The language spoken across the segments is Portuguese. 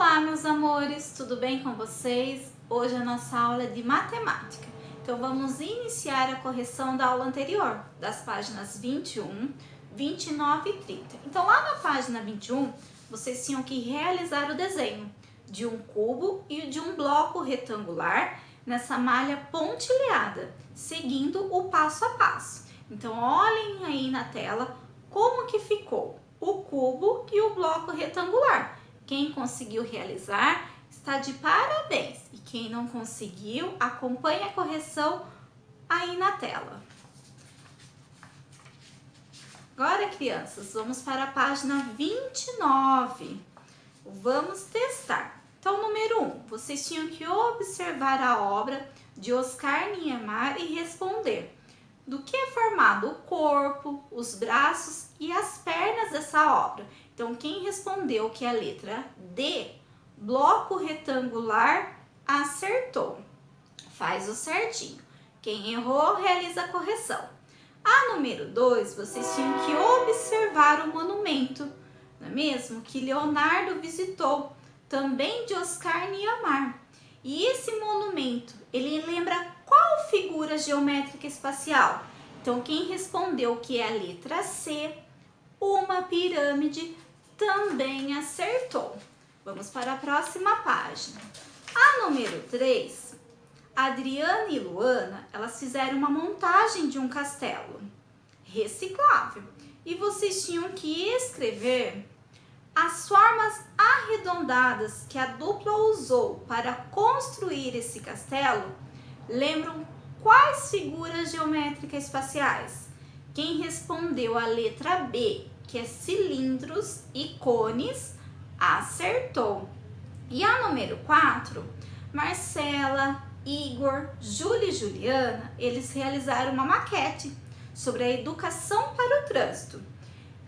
Olá, meus amores, tudo bem com vocês? Hoje a nossa aula é de matemática. Então vamos iniciar a correção da aula anterior, das páginas 21, 29 e 30. Então lá na página 21, vocês tinham que realizar o desenho de um cubo e de um bloco retangular nessa malha pontilhada, seguindo o passo a passo. Então olhem aí na tela como que ficou o cubo e o bloco retangular. Quem conseguiu realizar está de parabéns e quem não conseguiu, acompanhe a correção aí na tela. Agora, crianças, vamos para a página 29. Vamos testar. Então, número 1, vocês tinham que observar a obra de Oscar Niemeyer e responder do que é formado o corpo, os braços e as pernas dessa obra. Então, quem respondeu que é a letra D, bloco retangular, acertou. Faz o certinho. Quem errou, realiza a correção. A número 2, vocês tinham que observar o monumento, não é mesmo? Que Leonardo visitou, também de Oscar Niemeyer. E esse monumento, ele lembra qual figura geométrica espacial? Então, quem respondeu que é a letra C, uma pirâmide, também acertou. Vamos para a próxima página. A número 3, Adriana e Luana, elas fizeram uma montagem de um castelo reciclável. E vocês tinham que escrever as formas arredondadas que a dupla usou para construir esse castelo. Lembram quais figuras geométricas espaciais? Quem respondeu a letra B, que é cilindros e cones, acertou. E a número 4, Marcela, Igor, Júlia e Juliana, eles realizaram uma maquete sobre a educação para o trânsito.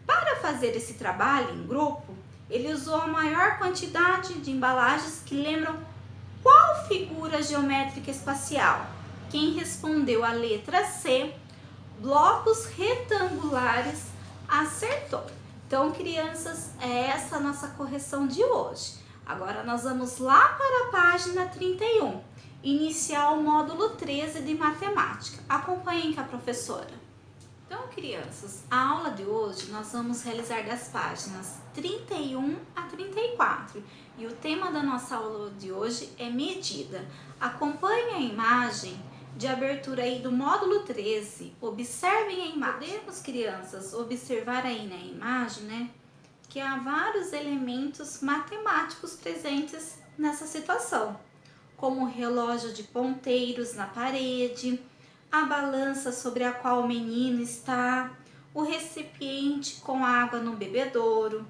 Para fazer esse trabalho em grupo, ele usou a maior quantidade de embalagens que lembram qual figura geométrica espacial? Quem respondeu a letra C, blocos retangulares, acertou. Então, crianças, é essa a nossa correção de hoje. Agora nós vamos lá para a página 31, iniciar o módulo 13 de matemática. Acompanhem com a professora. Então, crianças, a aula de hoje nós vamos realizar das páginas 31 a 34. E o tema da nossa aula de hoje é medida. Acompanhe a imagem de abertura aí do módulo 13, observem a imagem. Podemos, crianças, observar aí na imagem, né, que há vários elementos matemáticos presentes nessa situação, como o relógio de ponteiros na parede, a balança sobre a qual o menino está, o recipiente com água no bebedouro.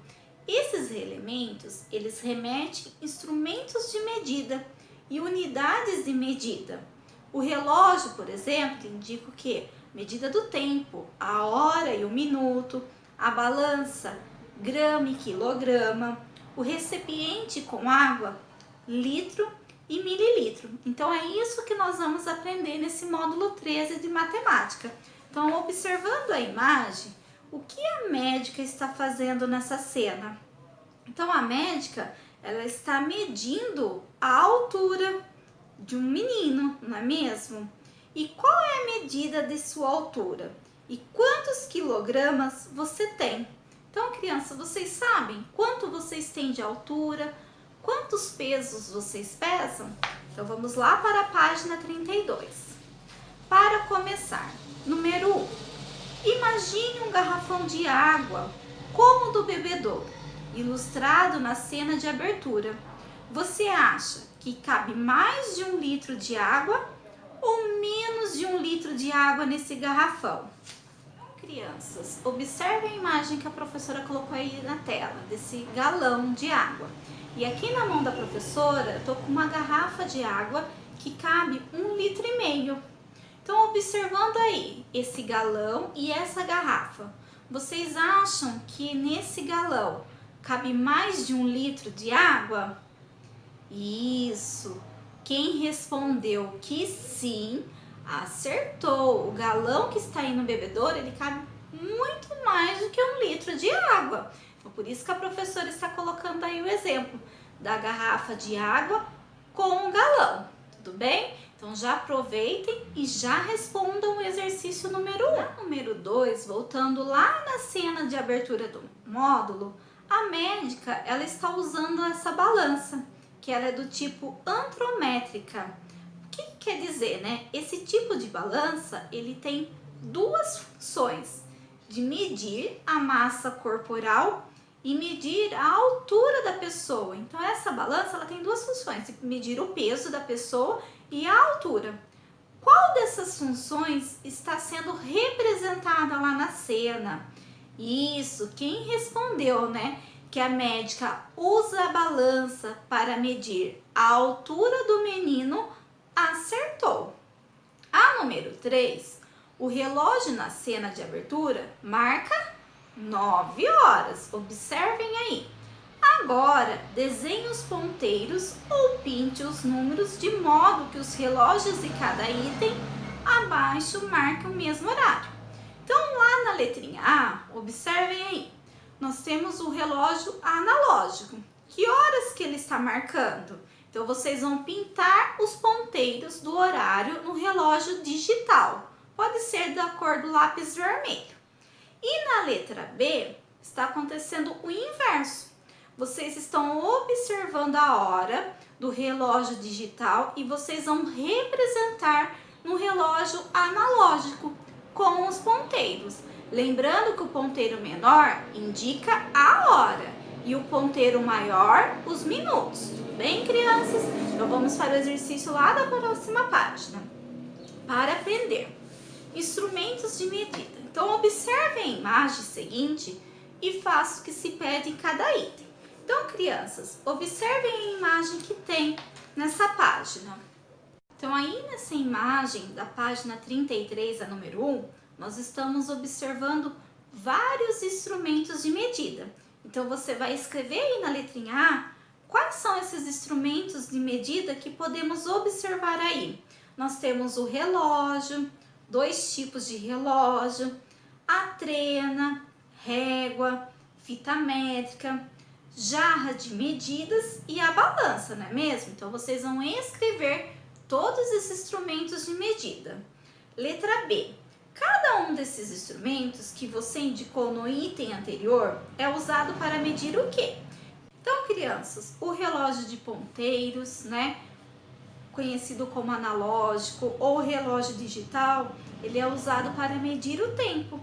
Esses elementos, eles remetem instrumentos de medida e unidades de medida. O relógio, por exemplo, indica o quê? Medida do tempo, a hora e o minuto, a balança, grama e quilograma, o recipiente com água, litro e mililitro. Então, é isso que nós vamos aprender nesse módulo 13 de matemática. Então, observando a imagem, o que a médica está fazendo nessa cena? Então, a médica, ela está medindo a altura de um menino, não é mesmo? E qual é a medida de sua altura? E quantos quilogramas você tem? Então, crianças, vocês sabem quanto vocês têm de altura? Quantos pesos vocês pesam? Então, vamos lá para a página 32. Para começar, número 1. Imagine um garrafão de água, como o do bebedouro, ilustrado na cena de abertura. Você acha que cabe mais de 1 litro de água ou menos de 1 litro de água nesse garrafão? Crianças, observem a imagem que a professora colocou aí na tela, desse galão de água. E aqui na mão da professora, eu tô com uma garrafa de água que cabe 1,5 litro. Então, observando aí esse galão e essa garrafa, vocês acham que nesse galão cabe mais de 1 litro de água? Isso! Quem respondeu que sim, acertou. O galão que está aí no bebedouro, ele cabe muito mais do que 1 litro de água. Então, por isso que a professora está colocando aí o exemplo da garrafa de água com o galão, tudo bem? Então já aproveitem e já respondam o exercício número 1. Número 2, voltando lá na cena de abertura do módulo, a médica ela está usando essa balança, que ela é do tipo antrométrica. O que quer dizer, né? Esse tipo de balança, ele tem duas funções, de medir a massa corporal e medir a altura da pessoa. Então essa balança ela tem duas funções, de medir o peso da pessoa e a altura. Qual dessas funções está sendo representada lá na cena? Isso, quem respondeu, né? Que a médica usa a balança para medir a altura do menino, acertou. A número 3, o relógio na cena de abertura marca 9 horas. Observem aí. Agora, desenhe os ponteiros ou pinte os números de modo que os relógios de cada item abaixo marquem o mesmo horário. Então, lá na letrinha A, observem aí, nós temos o relógio analógico. Que horas que ele está marcando? Então, vocês vão pintar os ponteiros do horário no relógio digital. Pode ser da cor do lápis vermelho. E na letra B, está acontecendo o inverso. Vocês estão observando a hora do relógio digital e vocês vão representar no relógio analógico com os ponteiros. Lembrando que o ponteiro menor indica a hora e o ponteiro maior os minutos. Tudo bem, crianças? Então vamos para o exercício lá da próxima página. Para aprender instrumentos de medida. Então observem a imagem seguinte e façam o que se pede em cada item. Então, crianças, observem a imagem que tem nessa página. Então, aí nessa imagem da página 33, a número 1, nós estamos observando vários instrumentos de medida. Então, você vai escrever aí na letrinha A quais são esses instrumentos de medida que podemos observar aí. Nós temos o relógio, 2 tipos de relógio, a trena, régua, fita métrica, jarra de medidas e a balança, não é mesmo? Então, vocês vão escrever todos esses instrumentos de medida. Letra B. Cada um desses instrumentos que você indicou no item anterior é usado para medir o quê? Então, crianças, o relógio de ponteiros, né? Conhecido como analógico ou relógio digital, ele é usado para medir o tempo,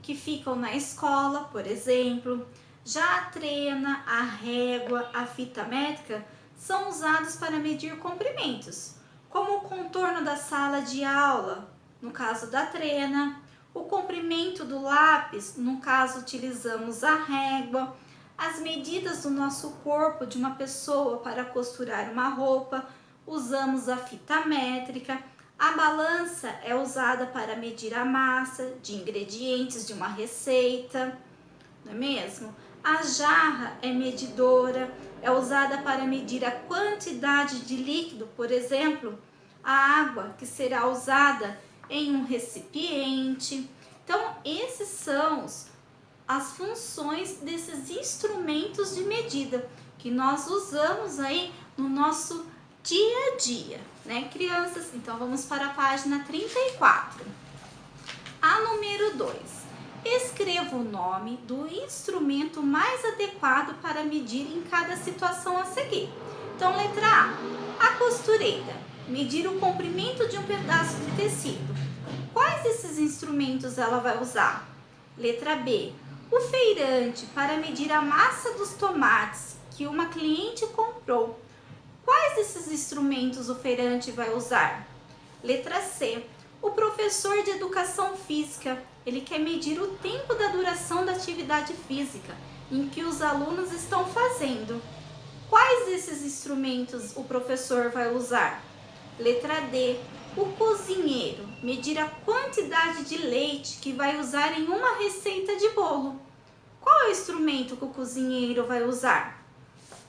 que ficam na escola, por exemplo. Já a trena, a régua, a fita métrica são usados para medir comprimentos, como o contorno da sala de aula, no caso da trena, o comprimento do lápis, no caso utilizamos a régua, as medidas do nosso corpo de uma pessoa para costurar uma roupa, usamos a fita métrica, a balança é usada para medir a massa de ingredientes de uma receita, não é mesmo? A jarra é medidora, é usada para medir a quantidade de líquido, por exemplo, a água que será usada em um recipiente. Então, esses são as funções desses instrumentos de medida que nós usamos aí no nosso dia a dia, né, crianças? Então, vamos para a página 34. A número 2. Escreva o nome do instrumento mais adequado para medir em cada situação a seguir. Então, letra A costureira, medir o comprimento de um pedaço de tecido. Quais desses instrumentos ela vai usar? Letra B, o feirante, para medir a massa dos tomates que uma cliente comprou. Quais desses instrumentos o feirante vai usar? Letra C, o professor de educação física, ele quer medir o tempo da duração da atividade física em que os alunos estão fazendo. Quais desses instrumentos o professor vai usar? Letra D, o cozinheiro, medir a quantidade de leite que vai usar em uma receita de bolo. Qual é o instrumento que o cozinheiro vai usar?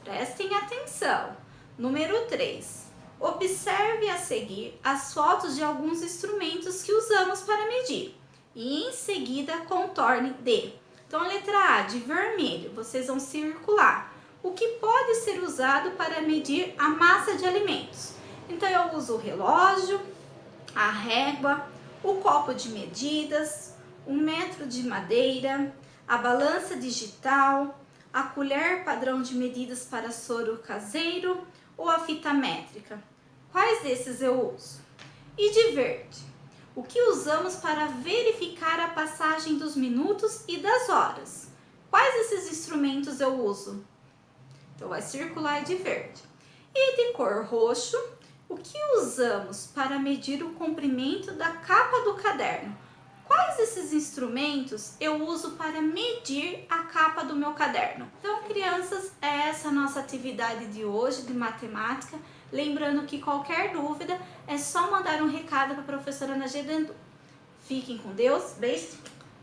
Prestem atenção. Número 3. Observe a seguir as fotos de alguns instrumentos que usamos para medir e em seguida contorne D. Então, a letra A de vermelho, vocês vão circular o que pode ser usado para medir a massa de alimentos. Então eu uso o relógio, a régua, o copo de medidas, o metro de madeira, a balança digital, a colher padrão de medidas para soro caseiro ou a fita métrica. Quais desses eu uso? E de verde, o que usamos para verificar a passagem dos minutos e das horas? Quais desses instrumentos eu uso? Então vai circular de verde. E de cor roxo, o que usamos para medir o comprimento da capa do caderno? Quais desses instrumentos eu uso para medir a capa do meu caderno? Então, crianças, é essa a nossa atividade de hoje de matemática. Lembrando que qualquer dúvida é só mandar um recado para a professora Ana Gedandu. Fiquem com Deus, beijo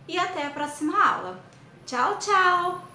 e até a próxima aula. Tchau, tchau!